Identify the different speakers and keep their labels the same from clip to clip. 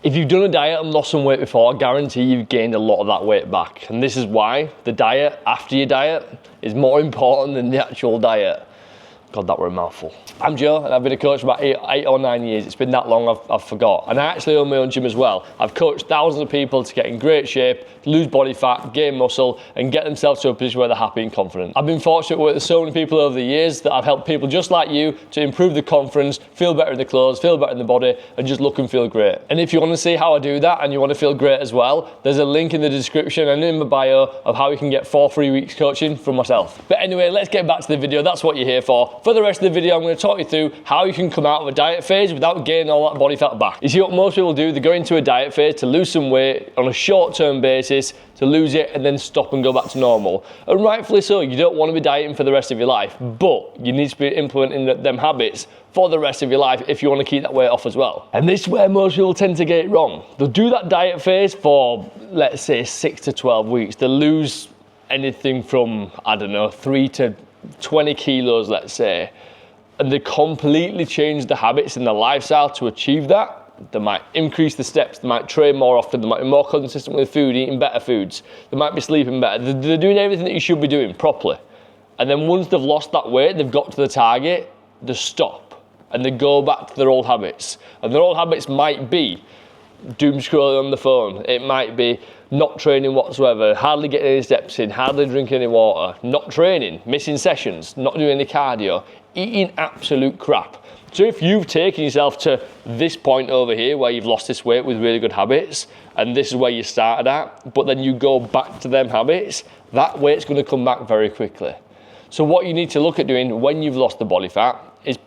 Speaker 1: If you've done a diet and lost some weight before, I guarantee you've gained a lot of that weight back. And this is why the diet after your diet is more important than the actual diet. God, that were a mouthful. I'm Joe, and I've been a coach for about eight or 9 years. It's been that long, I've forgot. And I actually own my own gym as well. I've coached thousands of people to get in great shape, lose body fat, gain muscle, and get themselves to a position where they're happy and confident. I've been fortunate to work with so many people over the years that I've helped people just like you to improve their confidence, feel better in their clothes, feel better in their body, and just look and feel great. And if you want to see how I do that and you want to feel great as well, there's a link in the description and in my bio of how you can get 4 free weeks coaching from myself. But anyway, let's get back to the video. That's what you're here for. For the rest of the video, I'm going to talk you through how you can come out of a diet phase without gaining all that body fat back. You see what most people do, they go into a diet phase to lose some weight on a short-term basis, to lose it and then stop and go back to normal. And rightfully so, you don't want to be dieting for the rest of your life, but you need to be implementing them habits for the rest of your life if you want to keep that weight off as well. And this is where most people tend to get it wrong. They'll do that diet phase for, let's say, 6 to 12 weeks. They'll lose anything from, I don't know, 3 to 20 kilos, let's say. And they completely change the habits and the lifestyle to achieve that. They might increase the steps, they might train more often, they might be more consistent with food, eating better foods, they might be sleeping better. They're doing everything that you should be doing properly. And then once they've lost that weight, they've got to the target, they stop and they go back to their old habits. And their old habits might be doom scrolling on the phone, it might be not training whatsoever, hardly getting any steps in, hardly drinking any water, not training, missing sessions, not doing any cardio, eating absolute crap. So if you've taken yourself to this point over here where you've lost this weight with really good habits, and this is where you started at, but then you go back to them habits, that weight's going to come back very quickly. So what you need to look at doing when you've lost the body fat is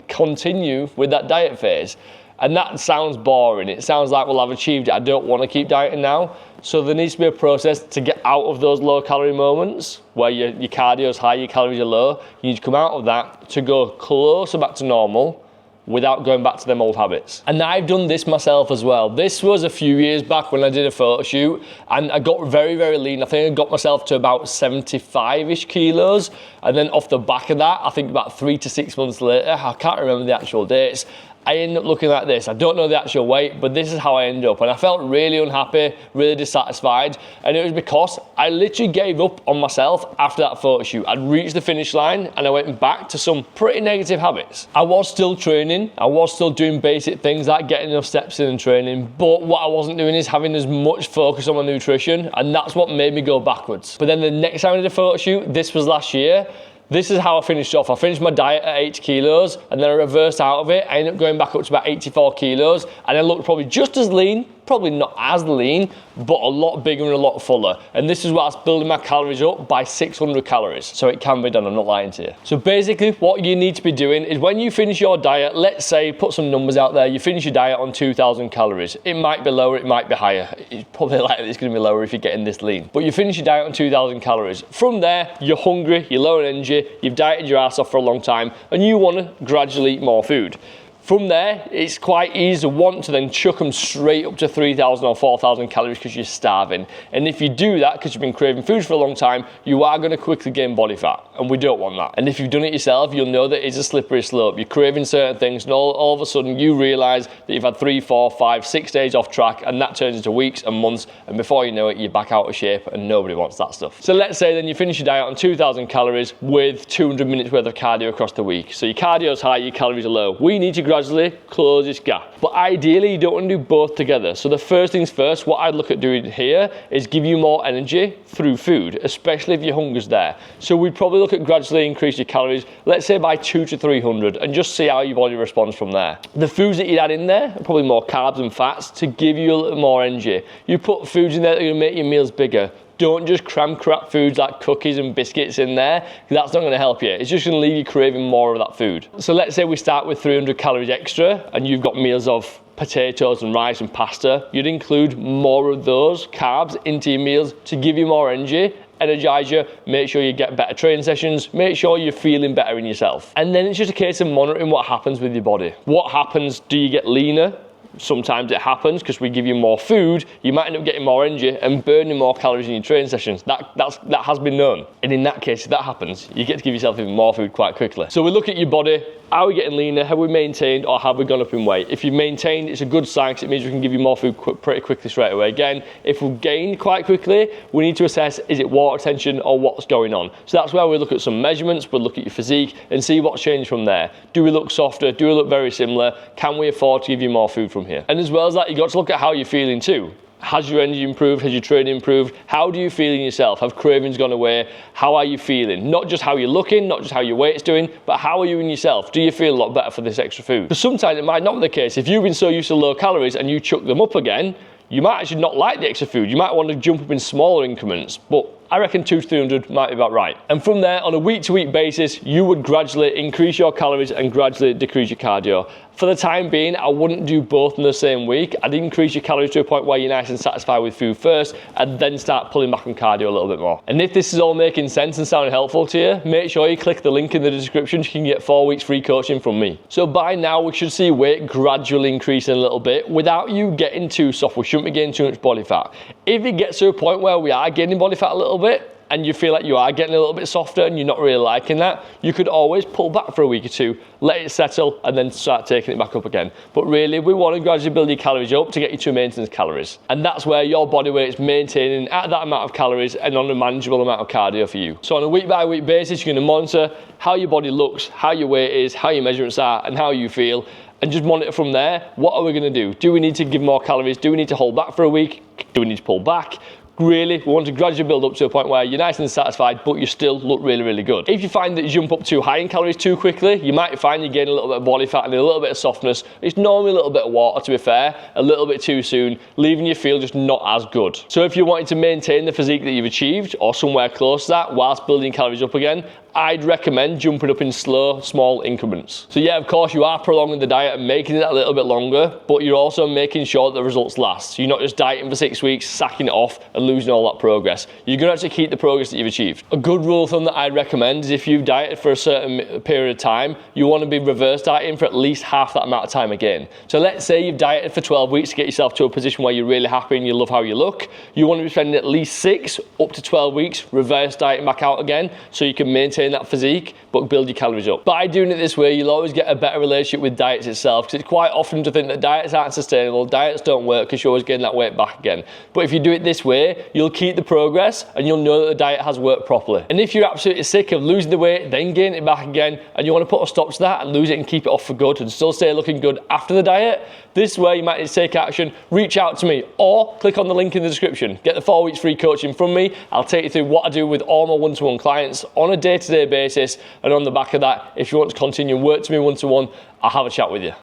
Speaker 1: continue with that diet phase. And that sounds boring. It sounds like, well, I've achieved it, I don't want to keep dieting now. So there needs to be a process to get out of those low calorie moments where your cardio is high, your calories are low. You need to come out of that to go closer back to normal without going back to them old habits. And I've done this myself as well. This was a few years back when I did a photo shoot and I got very, very lean. I think I got myself to about 75-ish kilos. And then off the back of that, I think about 3 to 6 months later, I can't remember the actual dates, I ended up looking like this. I don't know the actual weight, but this is how I ended up. And I felt really unhappy, really dissatisfied. And it was because I literally gave up on myself after that photo shoot. I'd reached the finish line and I went back to some pretty negative habits. I was still training. I was still doing basic things like getting enough steps in and training. But what I wasn't doing is having as much focus on my nutrition. And that's what made me go backwards. But then the next time I did a photo shoot, this was last year, this is how I finished off. I finished my diet at 80 kilos and then I reversed out of it. I ended up going back up to about 84 kilos and I looked probably just as lean, probably not as lean, but a lot bigger and a lot fuller. And this is what I was building my calories up by 600 calories. So it can be done, I'm not lying to you. So basically what you need to be doing is when you finish your diet, let's say, put some numbers out there, you finish your diet on 2,000 calories. It might be lower, it might be higher. It's probably likely it's gonna be lower if you're getting this lean. But you finish your diet on 2,000 calories. From there, you're hungry, you're low in energy, you've dieted your ass off for a long time, and you wanna gradually eat more food. From there, it's quite easy to want to then chuck them straight up to 3,000 or 4,000 calories because you're starving. And if you do that, because you've been craving food for a long time, you are going to quickly gain body fat. And we don't want that. And if you've done it yourself, you'll know that it's a slippery slope. You're craving certain things and all of a sudden you realize that you've had 3, 4, 5, 6 days off track and that turns into weeks and months. And before you know it, you're back out of shape and nobody wants that stuff. So let's say then you finish your diet on 2,000 calories with 200 minutes worth of cardio across the week. So your cardio is high, your calories are low. We need to gradually close this gap. But ideally, you don't want to do both together. So the first things first, what I'd look at doing here is give you more energy through food, especially if your hunger's there. So we'd probably look at gradually increase your calories, let's say by 200 to 300, and just see how your body responds from there. The foods that you'd add in there are probably more carbs and fats to give you a little more energy. You put foods in there that are going to make your meals bigger. Don't just cram crap foods like cookies and biscuits in there, because that's not going to help you. It's just going to leave you craving more of that food. So let's say we start with 300 calories extra and you've got meals of potatoes and rice and pasta. You'd include more of those carbs into your meals to give you more energy, energize you, make sure you get better training sessions, make sure you're feeling better in yourself. And then it's just a case of monitoring what happens with your body. What happens? Do you get leaner? Sometimes it happens because we give you more food, you might end up getting more energy and burning more calories in your training sessions. That has been known. And in that case, if that happens, you get to give yourself even more food quite quickly. So we look at your body. Are we getting leaner? Have we maintained, or have we gone up in weight? If you've maintained, it's a good sign because it means we can give you more food pretty quickly straight away. Again, if we've gained quite quickly, we need to assess, is it water retention or what's going on? So that's where we look at some measurements, we'll look at your physique and see what's changed from there. Do we look softer? Do we look very similar? Can we afford to give you more food from here? And as well as that, you've got to look at how you're feeling too. Has your energy improved? Has your training improved? How do you feel in yourself? Have cravings gone away? How are you feeling? Not just how you're looking, not just how your weight's doing, but how are you in yourself? Do you feel a lot better for this extra food? Because sometimes it might not be the case. If you've been so used to low calories and you chuck them up again, you might actually not like the extra food. You might want to jump up in smaller increments, but I reckon 200 to 300 might be about right. And from there, on a week-to-week basis, you would gradually increase your calories and gradually decrease your cardio. For the time being, I wouldn't do both in the same week. I'd increase your calories to a point where you're nice and satisfied with food first, and then start pulling back on cardio a little bit more. And if this is all making sense and sounding helpful to you, make sure you click the link in the description so you can get 4 weeks free coaching from me. So by now, we should see weight gradually increasing a little bit without you getting too soft. We shouldn't be getting too much body fat. If it gets to a point where we are gaining body fat a little bit, and you feel like you are getting a little bit softer and you're not really liking that, you could always pull back for a week or two, let it settle, and then start taking it back up again. But really, we want to gradually build your calories up to get you to maintenance calories. And that's where your body weight is maintaining at that amount of calories and on a manageable amount of cardio for you. So on a week by week basis, you're going to monitor how your body looks, how your weight is, how your measurements are, and how you feel. And just monitor from there. What are we going to do? Do we need to give more calories? Do we need to hold back for a week? Do we need to pull back? Really, we want to gradually build up to a point where you're nice and satisfied, but you still look really, really good. If you find that you jump up too high in calories too quickly, you might find you gain a little bit of body fat and a little bit of softness. It's normally a little bit of water, to be fair, a little bit too soon, leaving you feel just not as good. So if you're wanting to maintain the physique that you've achieved, or somewhere close to that, whilst building calories up again, I'd recommend jumping up in slow, small increments. So yeah, of course, you are prolonging the diet and making it a little bit longer, but you're also making sure that the results last. So you're not just dieting for 6 weeks, sacking it off and losing all that progress. You're gonna actually keep the progress that you've achieved. A good rule of thumb that I'd recommend is if you've dieted for a certain period of time, you wanna be reverse dieting for at least half that amount of time again. So let's say you've dieted for 12 weeks to get yourself to a position where you're really happy and you love how you look. You wanna be spending at least 6 up to 12 weeks reverse dieting back out again so you can maintain that physique but build your calories up. By doing it this way, you'll always get a better relationship with diets itself, because it's quite often to think that diets aren't sustainable, diets don't work because you're always getting that weight back again. But if you do it this way, you'll keep the progress and you'll know that the diet has worked properly. And if you're absolutely sick of losing the weight, then gain it back again, and you want to put a stop to that and lose it and keep it off for good and still stay looking good after the diet, this way you might need to take action. Reach out to me or click on the link in the description. Get the 4 weeks free coaching from me. I'll take you through what I do with all my one-to-one clients on a day-to-day basis, and on the back of that, if you want to continue and work to me one-to-one, I'll have a chat with you.